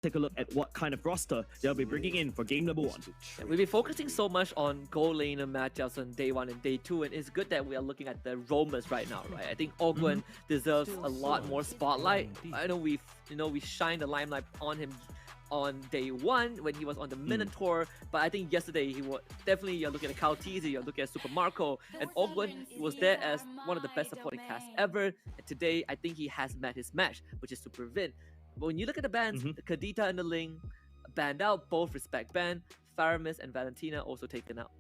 take a look at what kind of roster they'll be bringing in for game number 1. Yeah, we've been focusing so much on gold laner matchups on day 1 and day 2, and it's good that we are looking at the roamers right now, right? I think Ogwen deserves a lot more spotlight. I know we shined the limelight on him on day 1 when he was on the Minotaur, but I think yesterday he was definitely, you're looking at Kyle Teasy, you're looking at Super Marco, and Ogwen was there as one of the best supporting casts ever. And today, I think he has met his match, which is Super Vin. But when you look at the bans, the Kadita and the Ling banned out, both respect ban. Faramis and Valentina also taken out.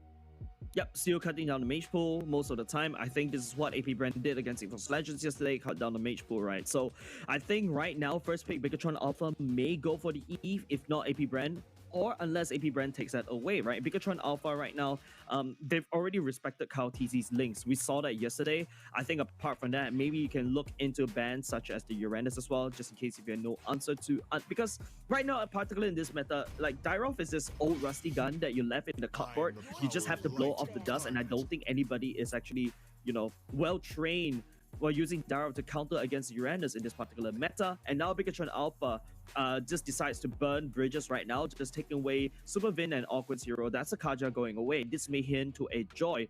Yep, still cutting down the mage pool most of the time. I think this is what AP Bren did against Eagles Legends yesterday, cut down the mage pool, right? So I think right now, first pick Bigatron Alpha may go for the Eve, if not AP Bren, or unless AP Bren takes that away, right? Bigatron Alpha right now, they've already respected Kyle TZ's links. We saw that yesterday. I think apart from that, maybe you can look into bans such as the Uranus as well, just in case if you have no answer to... because right now, particularly in this meta, like Dyrolf is this old rusty gun that you left in the cupboard. You just have to blow off the dust, and I don't think anybody is actually, you know, well-trained while using Dyrolf to counter against Uranus in this particular meta. And now Bigatron Alpha just decides to burn bridges right now, just taking away Super Vin and Awkward Zero. That's a Kaja going away. This may hint to a Joy.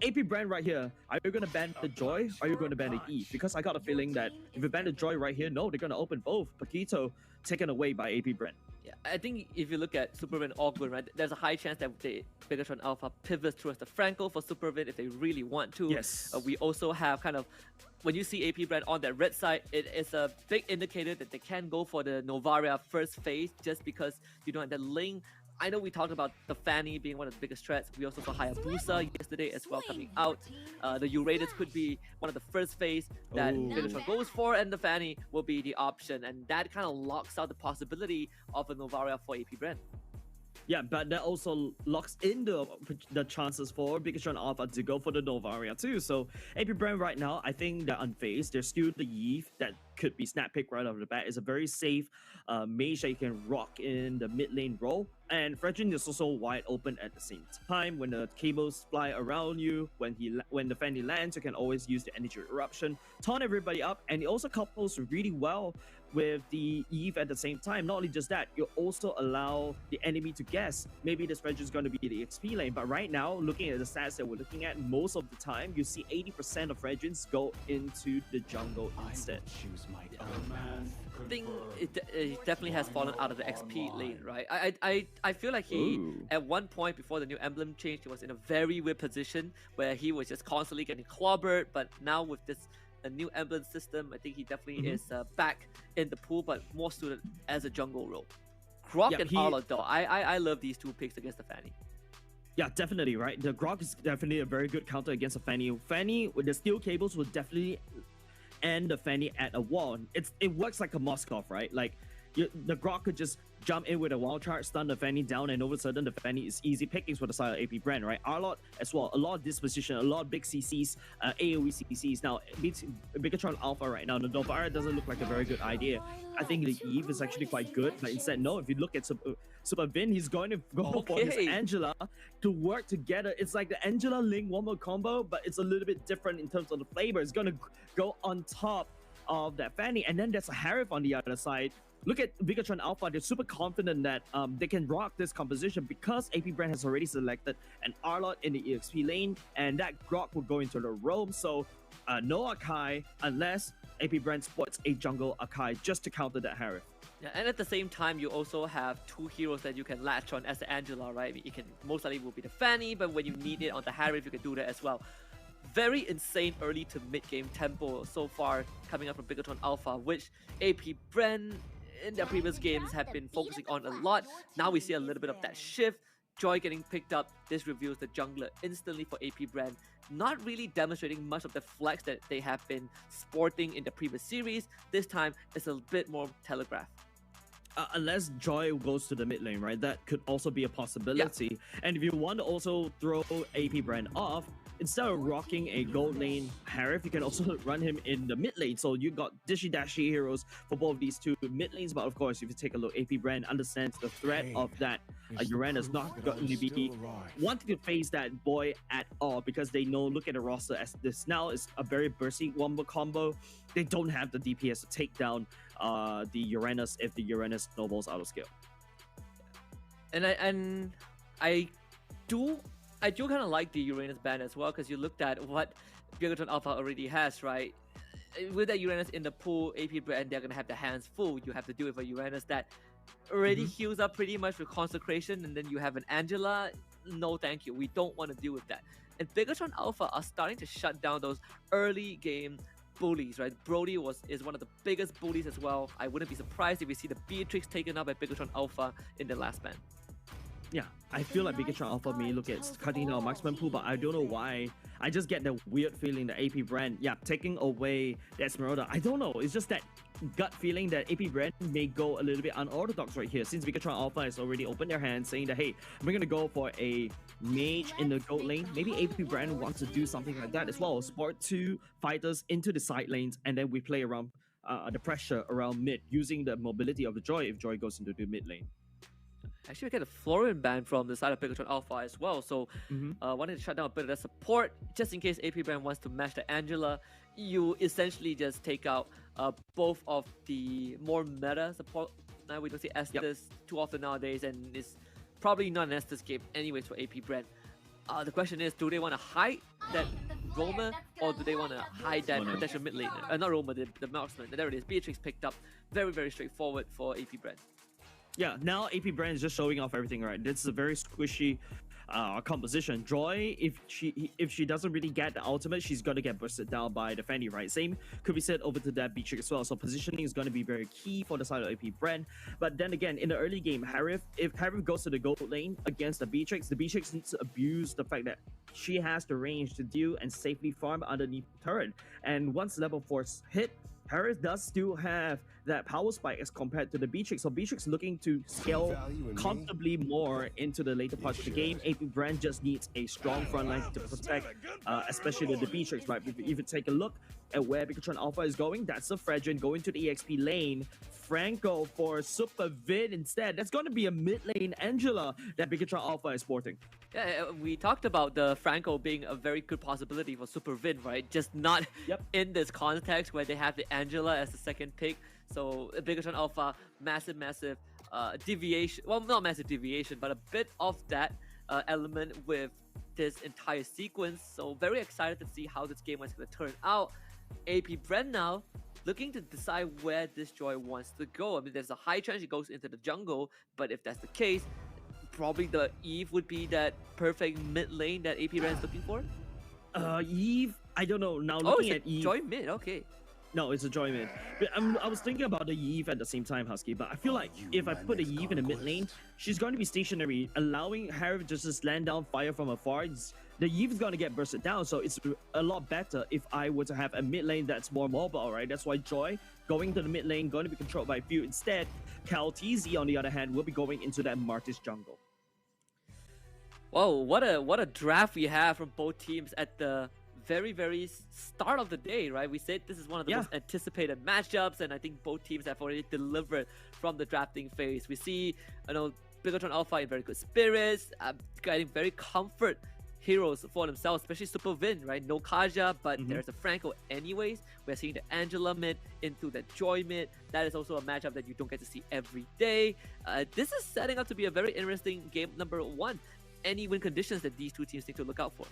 AP Brand right here, are you going to ban the Joy or are you going to ban the E? Because I got a feeling that if you ban the Joy right here, no, they're going to open both. Paquito taken away by AP Brand. Yeah, I think if you look at Super Vin and Ogwen, right, there's a high chance that Bigatron Alpha pivots towards the Franco for Super Vin if they really want to. Yes. We also have kind of, when you see AP Brand on that red side, it is a big indicator that they can go for the Novaria first phase just because you don't have that Ling. I know we talked about the Fanny being one of the biggest threats. We also saw Hayabusa yesterday as well coming out. The Uranus could be one of the first phase that Bigatron goes for, and the Fanny will be the option. And that kind of locks out the possibility of a Novaria for AP Brand. Yeah, but that also locks in the chances for Bigatron Alpha to go for the Novaria too. So AP Brand right now, I think they're unfazed. There's still the Eve that could be snap pick right off the bat. It's a very safe mage that you can rock in the mid lane role. And Fredrin is also wide open at the same time. When the cables fly around you, when the Fanny lands, you can always use the energy eruption, taunt everybody up, and it also couples really well with the Eve at the same time. Not only just that, you also allow the enemy to guess maybe this Fredrin is going to be the XP lane. But right now, looking at the stats that we're looking at, most of the time you see 80% of Fredrins go into the jungle instead. I think it definitely has fallen out of the XP lane, right? I feel like he, at one point before the new emblem change, he was in a very weird position where he was just constantly getting clobbered. But now with this new emblem system, I think he definitely is back in the pool, but more suited as a jungle role. Grok and Arlott, though, I love these two picks against the Fanny. Yeah, definitely, right? The Grok is definitely a very good counter against a Fanny. Fanny with the steel cables will definitely end the Fanny at a wall. It works like a Moskov, right? Like the Grok could just jump in with a wild charge, stun the Fanny down, and all of a sudden the Fanny is easy pickings for the side of AP Brand, right? Arlott as well, a lot of disposition, a lot of big CCs, AoE CCs. Now, Bigatron Alpha right now, the Novaria doesn't look like a very good idea. I think the Eve is actually quite good, but instead, no, if you look at Super Vin, he's going to go for his Angela to work together. It's like the Angela Ling one more combo, but it's a little bit different in terms of the flavor. It's going to go on top of that Fanny, and then there's a Harif on the other side. Look at Bigatron Alpha, they're super confident that they can rock this composition because AP Brand has already selected an Arlott in the EXP lane, and that Grok will go into the roam. So no Akai unless AP Brand sports a jungle Akai just to counter that Harif. Yeah, and at the same time, you also have two heroes that you can latch on as the Angela, right? I mean, it can most likely will be the Fanny, but when you need it on the Harif, you can do that as well. Very insane early to mid-game tempo so far coming up from Bigatron Alpha, which AP Bren in their previous games have been focusing on a lot. Now we see a little bit of that shift. Joy getting picked up. This reveals the jungler instantly for AP Brand. Not really demonstrating much of the flex that they have been sporting in the previous series. This time, it's a bit more telegraphed. Unless Joy goes to the mid lane, right? That could also be a possibility. Yeah. And if you want to also throw AP Brand off, instead of rocking a gold lane Harif, you can also run him in the mid lane. So you got dishy-dashy heroes for both of these two mid lanes. But of course, if you take a look, AP Brand understands the threat of that Uranus not going to be wanting to face that boy at all because they know, look at the roster, as this now is a very bursty wombo combo. They don't have the DPS to take down the Uranus if the Uranus snowballs out of scale. And I do kind of like the Uranus ban as well, because you looked at what Bigatron Alpha already has, right? With that Uranus in the pool, AP Bren, they're gonna have their hands full. You have to deal with a Uranus that already heals up pretty much with Consecration, and then you have an Angela. No, thank you. We don't want to deal with that. And Bigatron Alpha are starting to shut down those early game bullies, right? Brody is one of the biggest bullies as well. I wouldn't be surprised if we see the Beatrix taken up by Bigatron Alpha in the last ban. Yeah, I feel like Bigatron Alpha may look at cutting down marksman pool, but I don't know why. I just get the weird feeling that AP Brand, taking away the Esmeralda. I don't know. It's just that gut feeling that AP Brand may go a little bit unorthodox right here, since Bigatron Alpha has already opened their hands saying that, hey, we're going to go for a mage in the gold lane. Maybe AP Brand wants to do something like that as well. Sport 2 fighters into the side lanes, and then we play around the pressure around mid, using the mobility of the Joy if Joy goes into the mid lane. Actually, we get a Florian ban from the side of Bigatron Alpha as well, so wanted to shut down a bit of that support, just in case AP Brand wants to match the Angela. You essentially just take out both of the more meta support. Now we don't see Estes too often nowadays, and it's probably not an Estes game anyways for AP Brand. The question is, do they want to hide that Roma, or do they want to hide that potential mid laner? Not Roma, the marksman. There it is. Beatrix picked up. Very, very straightforward for AP Brand. Yeah, now AP Brand is just showing off everything, right? This is a very squishy composition. Joy, if she doesn't really get the ultimate, she's gonna get bursted down by the Fanny, right? Same could be said over to that Beatrix as well. So positioning is gonna be very key for the side of AP Brand. But then again, in the early game, if Harif goes to the gold lane against the Beatrix needs to abuse the fact that she has the range to deal and safely farm underneath the turret. And once level 4 hit, Harris does still have that power spike as compared to the Beatrix. So Beatrix looking to scale comfortably more into the later parts of the game. AP Brand just needs a strong front line to protect, especially with the Beatrix, right? If you take a look at where Bigatron Alpha is going, that's a Fredrin going to the EXP lane. Franco for Super Vid instead. That's going to be a mid lane Angela that Bigatron Alpha is sporting. Yeah, we talked about the Franco being a very good possibility for Super Vid, right? Just not in this context where they have the Angela as the second pick. So Bigatron Alpha, massive deviation. Well, not massive deviation, but a bit of that element with this entire sequence. So very excited to see how this game is going to turn out. AP Bren now looking to decide where this Joy wants to go. I mean, there's a high chance he goes into the jungle, but if that's the case, probably the Eve would be that perfect mid lane that AP Bren is looking for. Eve, I don't know. Now looking at Eve, Joy mid, okay. No, it's a Joy mid. But I was thinking about the Eve at the same time, Husky, but I feel like if I put the Eve in the mid lane, she's going to be stationary, allowing her to just land down fire from afar. The Eve is going to get bursted down, so it's a lot better if I were to have a mid lane that's more mobile, right? That's why Joy going to the mid lane going to be controlled by few. Instead, Kaltizi, on the other hand, will be going into that Martis jungle. Whoa, what a draft we have from both teams at the very start of the day, right? We said this is one of the most anticipated matchups, and I think both teams have already delivered from the drafting phase. We see, Bigatron Alpha in very good spirits, getting very comfort heroes for themselves, especially Super Vin, right? No Kaja, but there's a Franco anyways. We're seeing the Angela mid into the Joy mid. That is also a matchup that you don't get to see every day. This is setting up to be a very interesting game number 1. Any win conditions that these two teams need to look out for?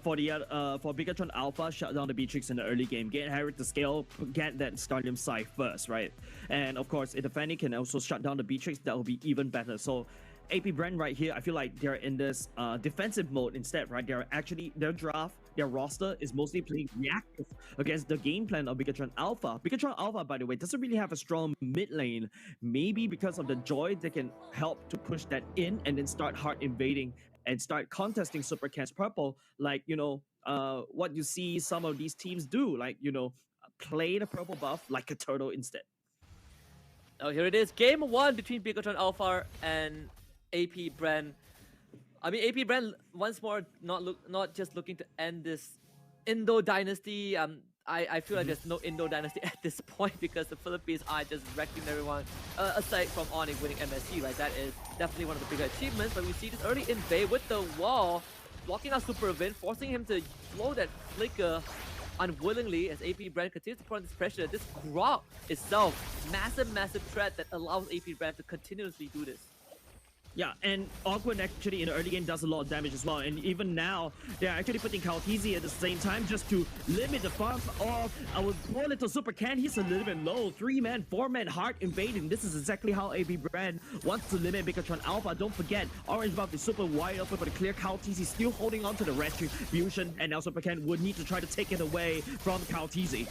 For Bigatron Alpha, shut down the Beatrix in the early game, get Harry to scale, get that Stardom side first, right? And of course, if the Fanny can also shut down the Beatrix, that will be even better. So AP Bren right here, I feel like they're in this defensive mode instead, right? They're actually, their roster is mostly playing reactive against the game plan of Bigatron Alpha. Bigatron Alpha, by the way, doesn't really have a strong mid lane. Maybe because of the Joy, they can help to push that in and then start hard invading and start contesting Super Cats Purple, like, what you see some of these teams do, like, play the purple buff like a turtle instead. Oh, here it is. Game 1 between Bigatron Alpha and AP Bren. I mean, AP Bren once more not just looking to end this Indo dynasty. I feel like there's no Indo dynasty at this point because the Philippines are just wrecking everyone. Aside from Onyx winning MSC, right? That is definitely one of the bigger achievements. But we see this early invade with the wall, blocking out Super Vin, forcing him to blow that flicker unwillingly as AP Bren continues to put on this pressure. This Grok itself, massive threat that allows AP Bren to continuously do this. Yeah, and Awkward actually in the early game does a lot of damage as well. And even now, they're actually putting Kaltizi at the same time just to limit the farm of our poor little Super Ken. He's a little bit low. 3-man, 4-man hard invading. This is exactly how AP Brand wants to limit Bigatron Alpha. Don't forget, Orange buff is super wide open for the clear. Kaltizi still holding on to the Retribution, and now Super Ken would need to try to take it away from Kaltizi.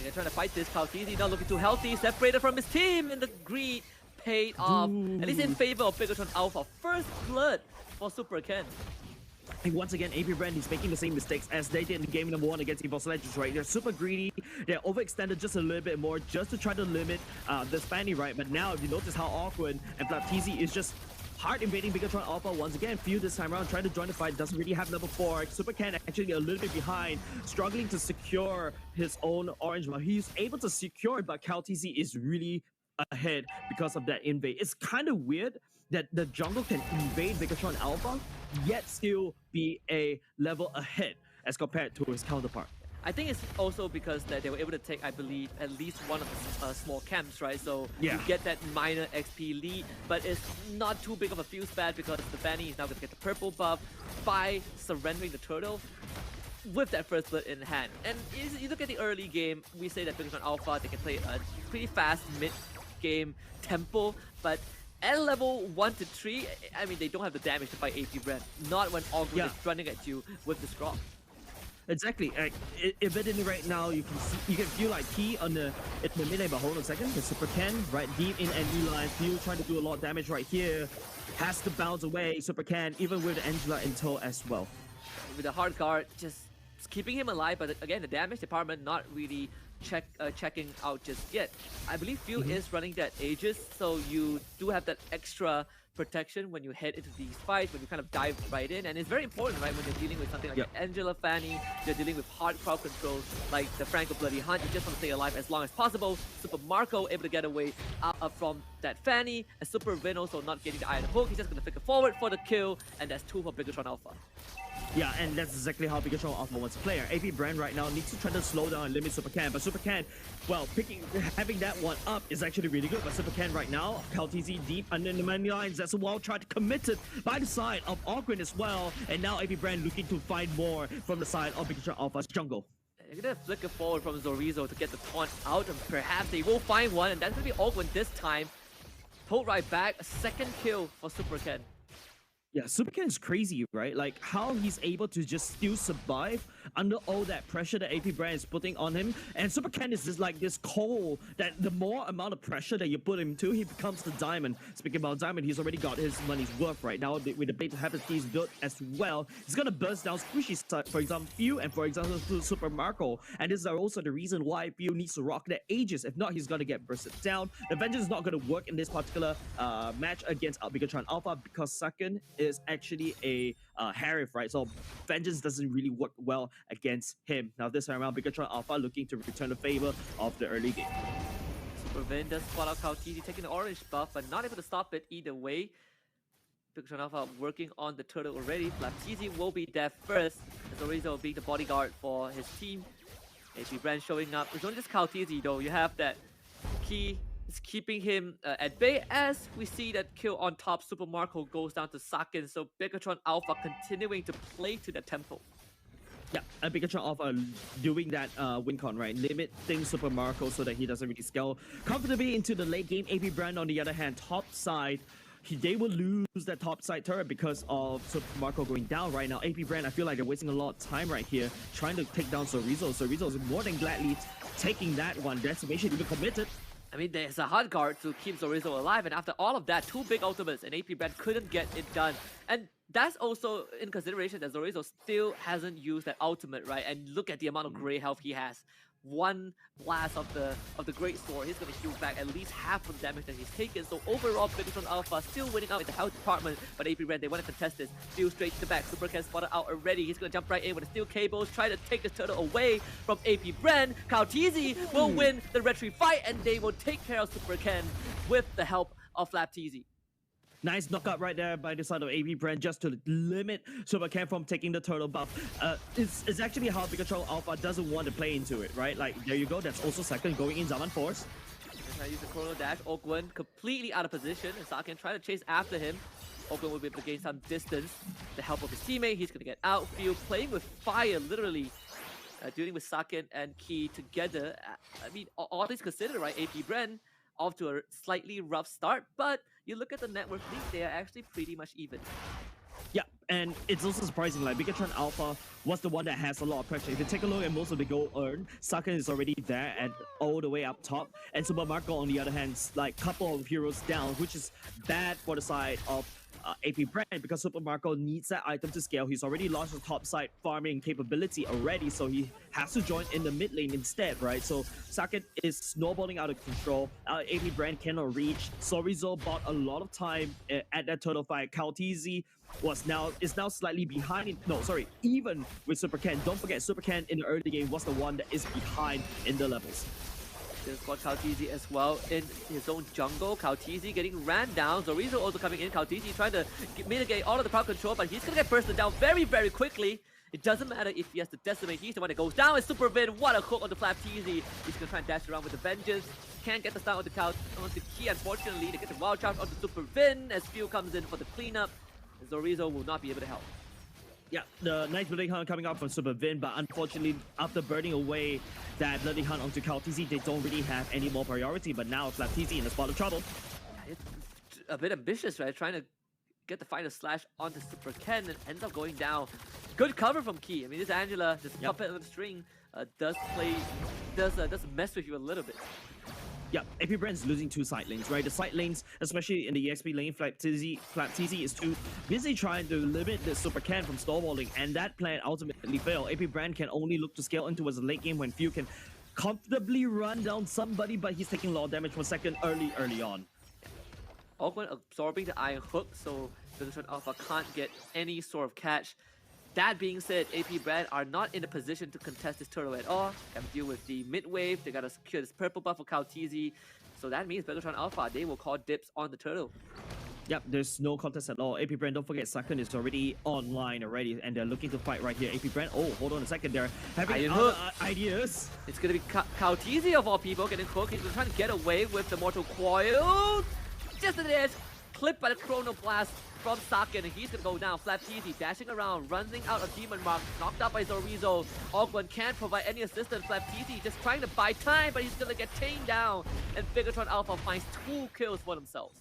They're trying to fight this. Kaltizi not looking too healthy, separated from his team, and the greed paid off, at least in favor of Bigatron Alpha. First blood for Super Ken. And once again, AP Brand is making the same mistakes as they did in game number 1 against Evolve Legends, right? They're super greedy. They're overextended just a little bit more just to try to limit the Spanny, right? But now, if you notice how Awkward and Flaptizi is just hard invading Bigatron Alpha once again. Few this time around, trying to join the fight, doesn't really have level 4. Super Ken actually a little bit behind, struggling to secure his own orange buff. He's able to secure it, but Kaltizi is really ahead because of that invade. It's kind of weird that the jungle can invade Bigatron Alpha, yet still be a level ahead as compared to his counterpart. I think it's also because that they were able to take, I believe, at least one of the small camps, right? So yeah, you get that minor XP lead, but it's not too big of a fuse bad because the Fanny is now going to get the purple buff by surrendering the turtle with that first blood in hand. And you look at the early game, we say that Bigatron Alpha, they can play a pretty fast mid-game tempo, but at level 1 to 3, I mean, they don't have the damage to fight AP Bren. Not when Ogre is running at you with the Scrop. Exactly. Evidently right now, you can feel like Key on the mid lane, but hold on a second. The Super Ken right deep in enemy line. Feel trying to do a lot of damage right here. Has to bounce away. Super Ken, even with Angela in tow as well. With the hard guard, just keeping him alive, but again, the damage department not really checking out just yet. I believe Few is running that Aegis, so you do have that extra protection when you head into these fights, when you kind of dive right in, and it's very important, right, when you're dealing with something like Angela Fanny, you're dealing with hard crowd control like the Franco Bloody Hunt. You just want to stay alive as long as possible. Super Marco able to get away from that Fanny, and Super Vin also not getting the iron hook. He's just going to flicker forward for the kill, and that's 2 for Bigatron Alpha. Yeah, and that's exactly how Bigatron Alpha wants to play. AP Brand right now needs to try to slow down and limit Super Ken, but Super Ken, well, having that one up is actually really good. But Super Ken right now, Kaltizi deep under the money lines. That's a well tried to commit it by the side of Awkward as well, and now AP Brand looking to find more from the side of Bigatron Alpha's jungle. They're gonna flicker forward from Zorizo to get the taunt out, and perhaps they will find one, and that's gonna be Awkward this time. Pulled right back, a second kill for Super Ken. Yeah, Super Ken is crazy, right? Like, how he's able to just still survive under all that pressure that AP Brand is putting on him. And Super Ken is just like this coal that the more amount of pressure that you put him to, he becomes the diamond. Speaking about diamond, he's already got his money's worth right now with the bait he's built as well. He's gonna burst down Squishy's side, for example, Few, and for example, Super Marco. And this is also the reason why Few needs to rock that Aegis. If not, he's gonna get bursted down. The Vengeance is not gonna work in this particular match against Bigatron Alpha because second is actually a Harif, right? So Vengeance doesn't really work well against him. Now this time around, Bigatron Alpha looking to return the favor of the early game. Super Vin does spot out Kaltizi taking the orange buff, but not able to stop it either way. Bigatron Alpha working on the turtle already. Flaptizi will be there first, as Orizo being the bodyguard for his team. AP Brand showing up. It's only just Kaltizi though. You have that Key is keeping him at bay, as we see that kill on top. Super Marco goes down to Sakin, so Bigatron Alpha continuing to play to the tempo. Yeah, and Bigatron Alpha doing that win con, right? Limiting Super Marco so that he doesn't really scale comfortably into the late game. AP Brand, on the other hand, top side, they will lose that top side turret because of Super Marco going down right now. AP Brand, I feel like they're wasting a lot of time right here trying to take down Zorizo. Zorizo is more than gladly taking that one. Decimation even committed. I mean, there's a hard guard to keep Zorizo alive, and after all of that, 2 big ultimates, and AP Brand couldn't get it done. And that's also in consideration that Zorizo still hasn't used that ultimate, right? And look at the amount of gray health he has. one blast of the Great Sword, he's gonna heal back at least half of the damage that he's taken. So overall, Bigatron Alpha still winning out in the health department, but AP Bren, they want to contest this. Still straight to the back. Super Ken spotted out already. He's gonna jump right in with the steel cables, try to take this turtle away from AP Bren. Kaltizi will win the retreat fight, and they will take care of Super Ken with the help of Flapteezy. Nice knockout right there by the side of AP Bren just to limit Super Ken from taking the turtle buff. It's actually how Bigatron Alpha doesn't want to play into it, right? Like, there you go. That's also second going in Zaman Force. Trying to use the Chrono Dash. Ogwen completely out of position, and Saken trying to chase after him. Ogwen will be able to gain some distance. The help of his teammate, he's going to get outfield, playing with fire, literally. Dealing with Saken and Key together. I mean, all things considered, right? AP Bren off to a slightly rough start, but you look at the net worth league, they are actually pretty much even. Yeah, and it's also surprising, like, Bigatron Alpha was the one that has a lot of pressure. If you take a look at most of the gold earned, Saken is already there and all the way up top. And Super Marco, on the other hand, like, couple of heroes down, which is bad for the side of AP Bren, because Super Marco needs that item to scale. He's already lost his top side farming capability already, so he has to join in the mid lane instead, right? So Saken is snowballing out of control. AP Bren cannot reach. Sorizo bought a lot of time at that turtle fight. Kaltizi is now slightly behind. Even with Super Ken. Don't forget, Super Ken in the early game was the one that is behind in the levels. There's got Kaltizi as well in his own jungle. Kaltizi getting ran down. Zorizo also coming in. Kaltizi trying to mitigate all of the crowd control, but he's going to get bursted down very, very quickly. It doesn't matter if he has to decimate. He's the one that goes down. It's Super Vin. What a hook on the Flapteezy. He's going to try and dash around with the Vengeance. Can't get the stun on the Key, unfortunately. They get the Wild Charge onto Super Vin as Fuel comes in for the cleanup. Zorizo will not be able to help. Yeah, the nice Bloody Hunt coming out from Super Vin, but unfortunately, after burning away that Bloody Hunt onto Kaltizi, they don't really have any more priority, but now Flapteezy in a spot of trouble. It's a bit ambitious, right? Trying to get the final slash onto Super Ken and ends up going down. Good cover from Key. I mean, this Angela, this puppet on the string, does mess with you a little bit. Yeah, AP Bren's losing two side lanes, right? The side lanes, especially in the EXP lane, Flapteezy is too busy trying to limit the Super Ken from snowballing, and that plan ultimately failed. AP Bren can only look to scale into as a late game when Few can comfortably run down somebody, but he's taking a lot of damage from second early on. Ogwen absorbing the Iron Hook, so Bigatron Alpha can't get any sort of catch. That being said, AP Bren are not in a position to contest this turtle at all. Gotta deal with the mid wave. They gotta secure this purple buff for Kaltizi. So that means Bigatron Alpha, they will call dips on the turtle. Yep, there's no contest at all. AP Bren, don't forget, Saken is already online already, and they're looking to fight right here. AP Bren, oh, hold on a second, they're having other ideas. It's gonna be Kaltizi of all people getting hooked. He's trying to get away with the Mortal Coil. Just at the edge, clipped by the Chrono Blast from Saken, and he's gonna go down. Flapteezy dashing around, running out of Demon Mark, knocked out by Zorizo. Ogwen can't provide any assistance. Flapteezy just trying to buy time, but he's gonna get chained down. And Bigatron Alpha finds 2 kills for themselves.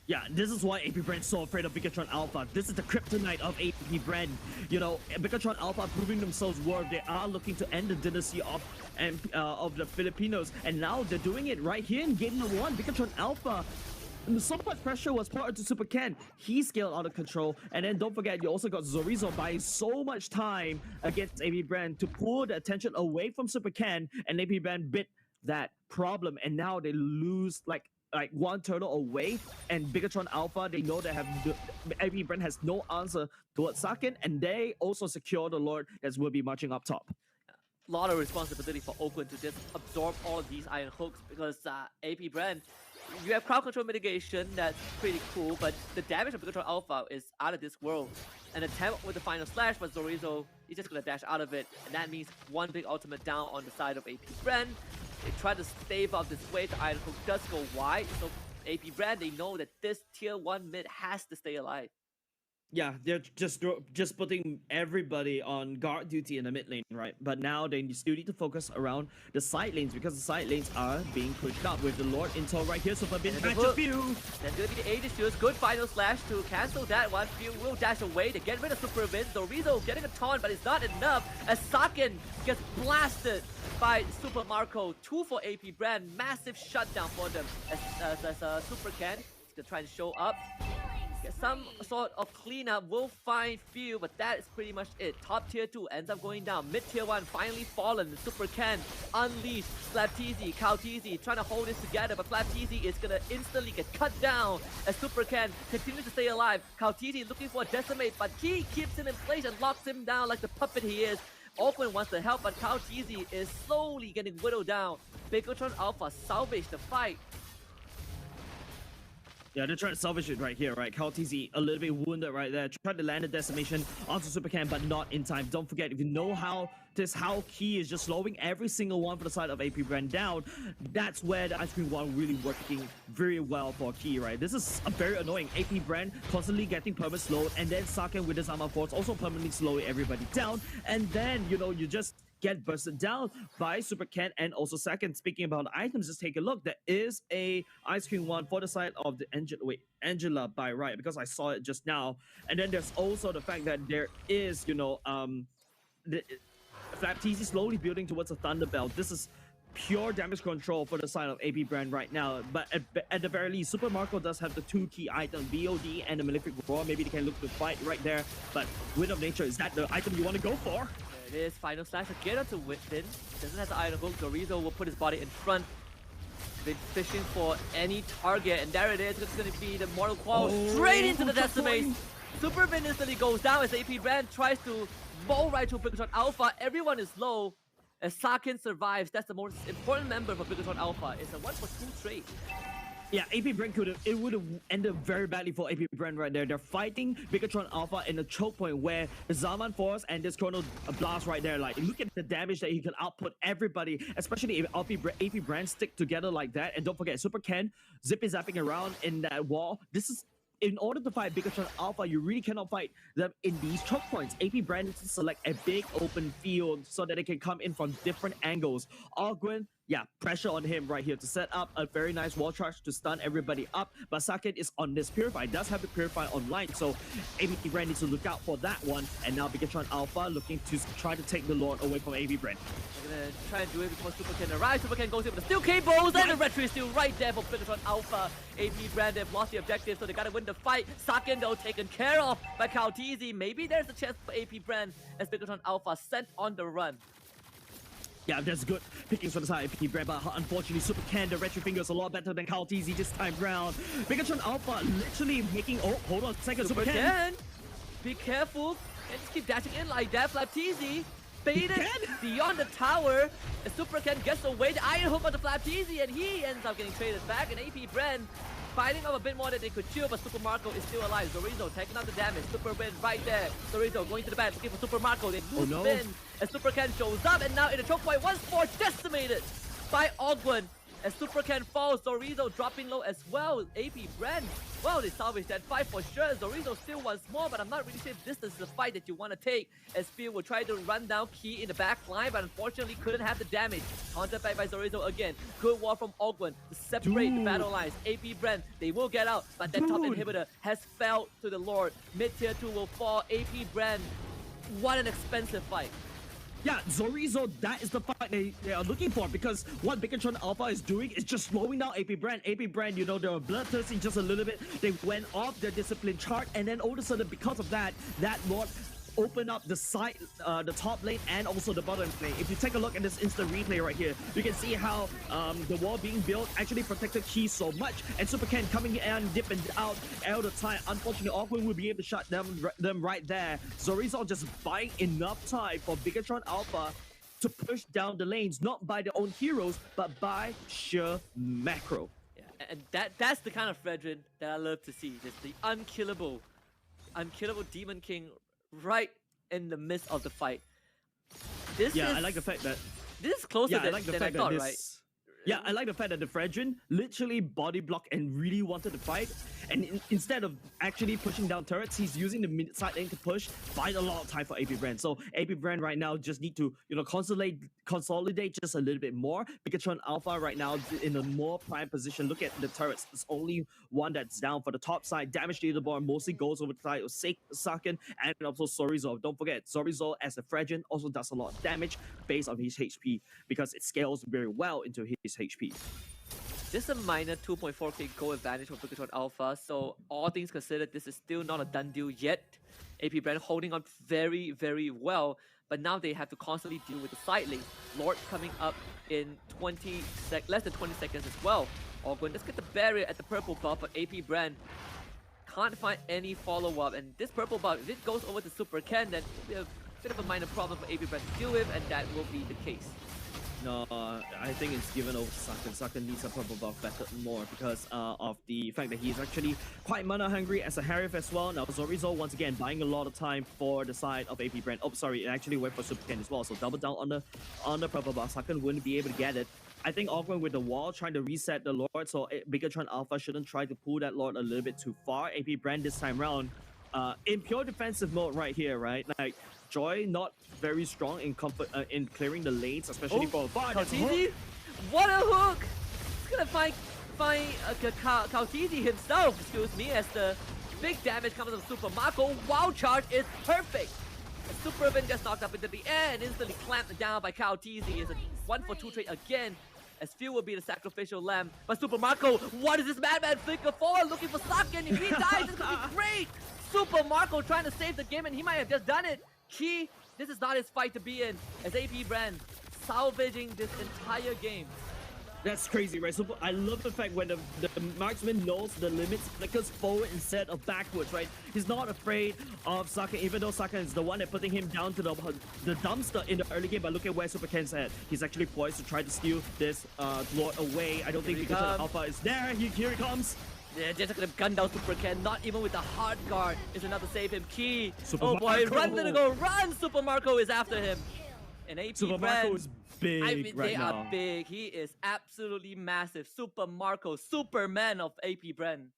Yeah, this is why AP Bren's so afraid of Bigatron Alpha. This is the kryptonite of AP Bren. You know, Bigatron Alpha proving themselves worth. They are looking to end the dynasty of the Filipinos, and now they're doing it right here in Game 1. Bigatron Alpha. So much pressure was put onto Super Ken. He scaled out of control. And then don't forget, you also got Zorizo buying so much time against AP Bren to pull the attention away from Super Ken. And AP Bren bit that problem. And now they lose like one turtle away. And Bigatron Alpha, they know they have AP Bren has no answer towards Saken. And they also secure the Lord that will be marching up top. A lot of responsibility for Oakland to just absorb all of these Iron Hooks, because AP Bren, you have crowd control mitigation, that's pretty cool, but the damage of Bigatron Alpha is out of this world. An attempt with the final slash, but Zorizo is just gonna dash out of it, and that means one big ultimate down on the side of AP Bren. They try to stave off this wave. The Iron Hook does go wide, so AP Bren, they know that this tier 1 mid has to stay alive. Yeah, they're just putting everybody on guard duty in the mid lane, right? But now they still need to focus around the side lanes, because the side lanes are being pushed up with the Lord Intel right here. So for Bin catch a few. That's gonna be the Aegis Shields. Good final slash to cancel that one. Few will dash away to get rid of Super Vin. Zorizo getting a taunt, but it's not enough as Saken gets blasted by Super Marco. 2 for AP Bren. Massive shutdown for them as Super Ken is gonna try and show up. some sort of cleanup will find few, but that is pretty much it. Top tier 2 ends up going down. Mid tier 1 finally fallen. Super Ken unleashed. Flapteezy, Cowteezy trying to hold this together, but Flapteezy is gonna instantly get cut down as Super Ken continues to stay alive. Cowteezy looking for a decimate, but he keeps him in place and locks him down like the puppet he is. Ogwen wants to help, but Cowteezy is slowly getting whittled down. Bigotron Alpha salvaged the fight. Yeah, they're trying to salvage it right here, right? Cowteezy a little bit wounded right there. Tried to land a decimation onto Super Ken, but not in time. Don't forget, if you know how Key is just slowing every single one for the side of AP Bren down, that's where the Ice Cream one really working very well for Key, right? This is a very annoying. AP Bren constantly getting permanent slowed, and then Saken with his armor force also permanently slowing everybody down, and then, you know, you just get bursted down by Super Ken and also second. Speaking about items, just take a look. There is a Ice Cream one for the side of the Angela by right, because I saw it just now. And then there's also the fact that there is, you know, the Flapteezy slowly building towards a Thunder Belt. This is pure damage control for the side of AP Brand right now, but at the very least, Super Marco does have the 2 key items, VOD and the Malefic Roar. Maybe they can look to fight right there, but Wind of Nature, is that the item you want to go for? It is Final Slash again onto Within. Doesn't have the item hook. Dorizo will put his body in front. Been fishing for any target, and there it is. It's going to be the Mortal Qual straight into the Decimate. Super Vin instantly goes down as AP Brand tries to bowl right to Bigotron Alpha. Everyone is low. As Saken survives, that's the most important member for Bigotron Alpha. It's a 1-for-2 trade. Yeah, AP Bren would have ended very badly for AP Bren right there. They're fighting Bigotron Alpha in a choke point where the Zaman Force and this Chrono Blast right there, like, look at the damage that he can output everybody, especially if AP Bren stick together like that. And don't forget, Super Ken zapping around in that wall. This is, in order to fight Bigotron Alpha, you really cannot fight them in these choke points. AP Brand needs to select a big open field so that they can come in from different angles. Ogwen, yeah, pressure on him right here to set up a very nice wall charge to stun everybody up. But Saken is on this Purify, does have the Purify online, so AP Brand needs to look out for that one. And now Bigotron Alpha looking to try to take the Lord away from AP Brand. They're gonna try and do it before Super Ken arrives. Super Ken goes in with the steel cables, and the retro is still right there for Bigotron Alpha. AP Brand have lost the objective, so they gotta win the fight. Saken though taken care of by Cowteezy. Maybe there's a chance for AP Brand as Bigotron Alpha sent on the run. Yeah, that's good pickings for the side of AP Brand, but unfortunately Super Ken, the retro finger is a lot better than Cowteezy this time round. Bigotron Alpha literally making, oh, hold on a second, Super Ken. Be careful, and just keep dashing in like that. Flapteezy baited beyond the tower. As Super Ken gets away, the iron hook on the Flapteezy, and he ends up getting traded back. And AP Brand fighting up a bit more than they could chew, but Super Marco is still alive. Dorizo taking out the damage. Super Win right there. Dorizo going to the back, looking for Super Marco. They lose Win as Super Ken shows up, and now in the choke point, once more decimated by Ogwen. As Super Ken falls, Dorizo dropping low as well. AP Brand, well, they salvaged that fight for sure. Dorizo still wants more, but I'm not really sure if this is the fight that you want to take. As Phil will try to run down Key in the back line, but unfortunately couldn't have the damage. Counter back by Dorizo again. Good wall from Ogwen to separate the battle lines. AP Brand, they will get out, but that top inhibitor has fell to the Lord. Mid tier 2 will fall. AP Brand, what an expensive fight. Yeah, Zorizo, that is the fight they are looking for, because what Bigotron Alpha is doing is just slowing down AP Brand. AP Brand, you know, they were bloodthirsty just a little bit. They went off their discipline chart, and then all of a sudden, because of that, that Lord open up the side, the top lane and also the bottom lane. If you take a look at this instant replay right here, you can see how the wall being built actually protected Key so much, and Super Ken coming in and dipping out all the time. Unfortunately, Ogwen will be able to shut them right there. Zorizo just buying enough time for Bigotron Alpha to push down the lanes, not by their own heroes, but by sheer macro. Yeah, and that's the kind of Fredrin that I love to see. Just the unkillable Demon King right in the midst of the fight. I like the fact that this is closer than I thought, right? Yeah, I like the fact that the Fredrin literally body blocked and really wanted to fight. And instead of actually pushing down turrets, he's using the mid side lane to push, buying a lot of time for AP Brand. So AP Brand right now just need to, you know, consolidate just a little bit more. Bigotron Alpha right now in a more prime position. Look at the turrets. There's only one that's down for the top side. Damage leaderboard mostly goes over the side of Saken and also Zorizo. Don't forget, Zorizo as a Fredrin also does a lot of damage based on his HP, because it scales very well into his HP. Just a minor 2.4k goal advantage for Bigatron Alpha, so all things considered, this is still not a done deal yet. AP Bren holding on very, very well, but now they have to constantly deal with the side lane. Lord coming up in less than 20 seconds as well. Ogwen, let's get the barrier at the purple buff, but AP Bren can't find any follow-up, and this purple buff, if it goes over to Super Ken, then it'll be a bit of a minor problem for AP Bren to deal with, and that will be the case. No, I think it's given over to Saken. Saken needs a purple buff better more because of the fact that he's actually quite mana hungry as a Harif as well. Now Zorizo once again buying a lot of time for the side of AP Brand. Oh, sorry, it actually went for Super Ken as well. So double down on the purple buff. Saken wouldn't be able to get it. I think Ogwen with the wall trying to reset the Lord, so Bigatron Alpha shouldn't try to pull that Lord a little bit too far. AP Brand this time round, in pure defensive mode right here, right? Like Joy not very strong in in clearing the lanes, especially for Kautizi. What a hook! He's gonna find Kautizi himself, excuse me, as the big damage comes from Super Marco. Wild charge is perfect. As Super Vin gets knocked up into the air and instantly clamped down by Kautizi. Is a 1-for-2 trade again, as Phil will be the sacrificial lamb. But Super Marco, what is this madman flicker for? Looking for Saken. If he dies, it's gonna be great. Super Marco trying to save the game, and he might have just done it. Key, this is not his fight to be in, as AP Bren salvaging this entire game. That's crazy, right? So I love the fact when the marksman knows the limits, flickers forward instead of backwards, right? He's not afraid of Saken, even though Saken is the one that putting him down to the dumpster in the early game. But look at where Super Ken's at. He's actually poised to try to steal this Lord away. I don't think Pikachu Alpha is there. Here he comes. Yeah, just gonna gun down Super Ken, not even with the hard guard is enough to save him. Key. Super oh boy, Marco. run, go, run! Super Marco is after him. And AP Super Marco is big they are big. He is absolutely massive. Super Marco, Superman of AP Bren.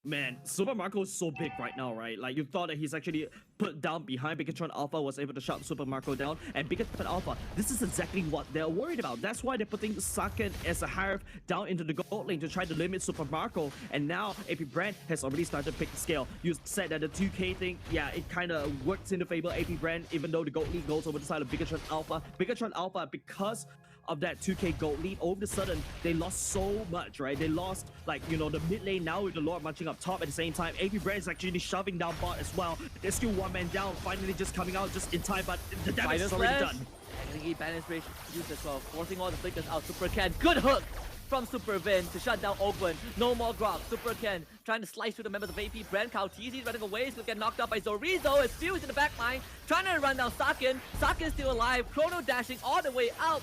Man, Super Marco is so big right now, right? Like, you thought that he's actually put down behind Bigatron Alpha, was able to shut Super Marco down, and Bigatron Alpha, this is exactly what they're worried about. That's why they're putting Saken as a Harif down into the gold lane to try to limit Super Marco, and now AP Brand has already started to pick the scale. You said that the 2K thing, yeah, it kind of works in the favor of AP Brand, even though the gold lead goes over the side of Bigatron Alpha. Bigatron Alpha, because of that 2K gold lead, all of a sudden they lost so much, right? They lost, like, you know, the mid lane now with the Lord marching up top at the same time. AP Brand is actually shoving down bot as well. There's still one man down, finally just coming out just in time, but the damage is already done. I think he balance rage used as well, forcing all the flickers out. Super Ken, good hook from Super Vin to shut down Ogwen. No more grab. Super Ken trying to slice through the members of AP Brand. Kautizi running away. He's gonna get knocked out by Zorizo. As Phil is in the back line, trying to run down Saken. Saken still alive. Chrono dashing all the way out.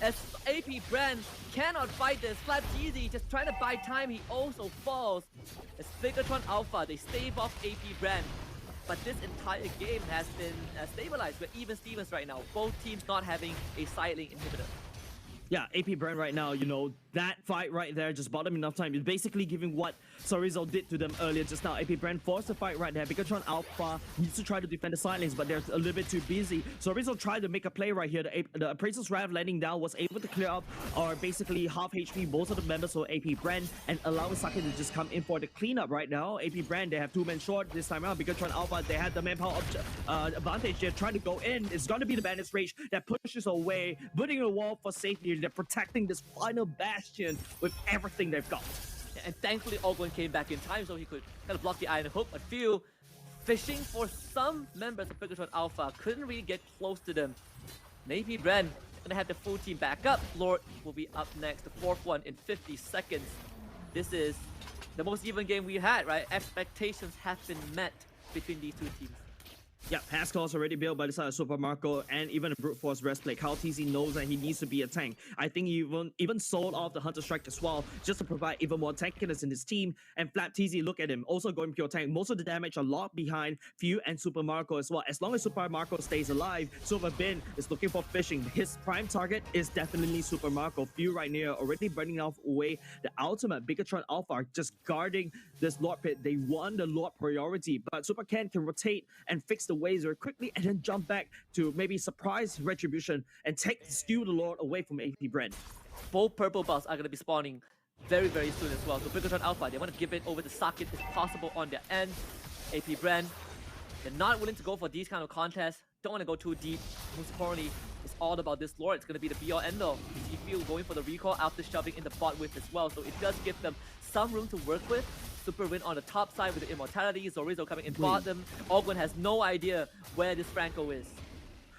As AP Brand cannot fight this. Flapteezy just trying to buy time. He also falls. As Bigatron Alpha, they stave off AP Brand. But this entire game has been stabilized. We're even Stevens right now. Both teams not having a side lane inhibitor. Yeah, AP Bren right now, you know, that fight right there just bought them enough time. It's basically giving what Zorizo did to them earlier just now. AP Bren forced the fight right there. Bigatron Alpha needs to try to defend the side lanes, but they're a little bit too busy. Zorizo tried to make a play right here. The Appraiser's Wrath landing down was able to clear up or basically half HP most of the members of AP Bren and allowing Saken to just come in for the cleanup right now. AP Bren, they have 2 men short this time around. Bigatron Alpha, they had the manpower advantage. They're trying to go in. It's going to be the Bandit's Rage that pushes away, putting a wall for safety. They're protecting this final bastion with everything they've got. And thankfully Ogwen came back in time so he could kind of block the iron hook, but Phil fishing for some members of Bigatron Alpha, couldn't really get close to them. Maybe Bren gonna have the full team back up. Lord will be up next, the 4th one in 50 seconds. This is the most even game we had, right? Expectations have been met between these two teams. Yeah, Pascal's already built by the side of Super Marco and even a Brute Force rest play. Kautizi knows that he needs to be a tank. I think he even sold off the Hunter Strike as well, just to provide even more tankiness in his team. And Flapteezy, look at him, also going pure tank. Most of the damage are locked behind Few and Super Marco as well. As long as Super Marco stays alive, Super Bin is looking for fishing. His prime target is definitely Super Marco. Few right near, already burning off away the ultimate. Bigatron Alpha just guarding this Lord Pit. They won the Lord priority, but Super Ken can rotate and fix the waves very quickly and then jump back to maybe surprise Retribution and steal the Lord away from AP Bren. Both purple buffs are going to be spawning very, very soon as well. So Bigatron Alpha, they want to give it over to Saken if possible on their end. AP Bren, they're not willing to go for these kind of contests. Don't want to go too deep. Most importantly, it's all about this Lord. It's going to be the be-all, end-all. Is he feel going for the recall after shoving in the bot with as well. So it does give them some room to work with. Super win on the top side with the immortality. Zorizo coming in bottom. Ogwen has no idea where this Franco is.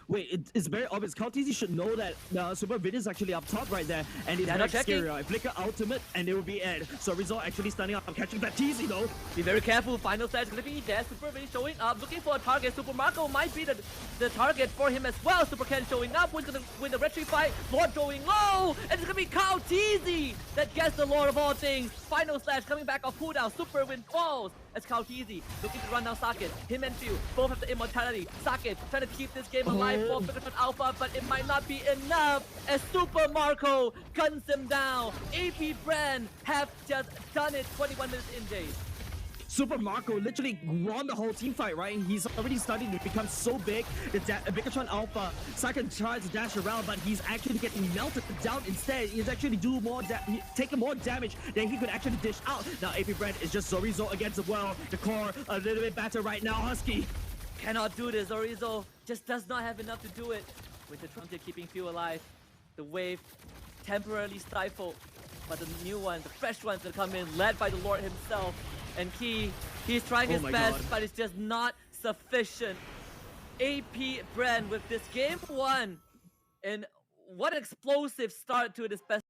Wait, it's very obvious. Kaltizi should know that Super Vid is actually up top right there, and it's They're very not checking. scary. Right? Flicker ultimate, and it will be Ed. So Rizzo actually standing up, catching Baptiste though. Be very careful. Final stage gonna be there. Super Vid showing up, looking for a target. Super Marco might be the target for him as well. Super Ken showing up, wins the retry fight. Lord going low, and it's gonna be Kaltizi that gets the Lord of all things. Final slash coming back off cooldown. Super Win falls. As Kaltizi looking to run down Socket. Him and Few both have the immortality. Socket trying to keep this game alive for Megatron Alpha, but it might not be enough as Super Marco guns him down. AP Bren have just done it 21 minutes in, Jay. Super Marco literally won the whole team fight, right? He's already starting to become so big. The Megatron Alpha, Sakan tries to dash around, but he's actually getting melted down instead. He's actually taking more damage than he could actually dish out. Now AP Brand is just Zorizo against the world. The core a little bit better right now, Husky. Cannot do this. Zorizo just does not have enough to do it. With the Truntier keeping Few alive, the wave temporarily stifled, but the new one, the fresh one's gonna come in, led by the Lord himself. And he's trying his best, but it's just not sufficient. AP Bren with this game 1, and what an explosive start to this best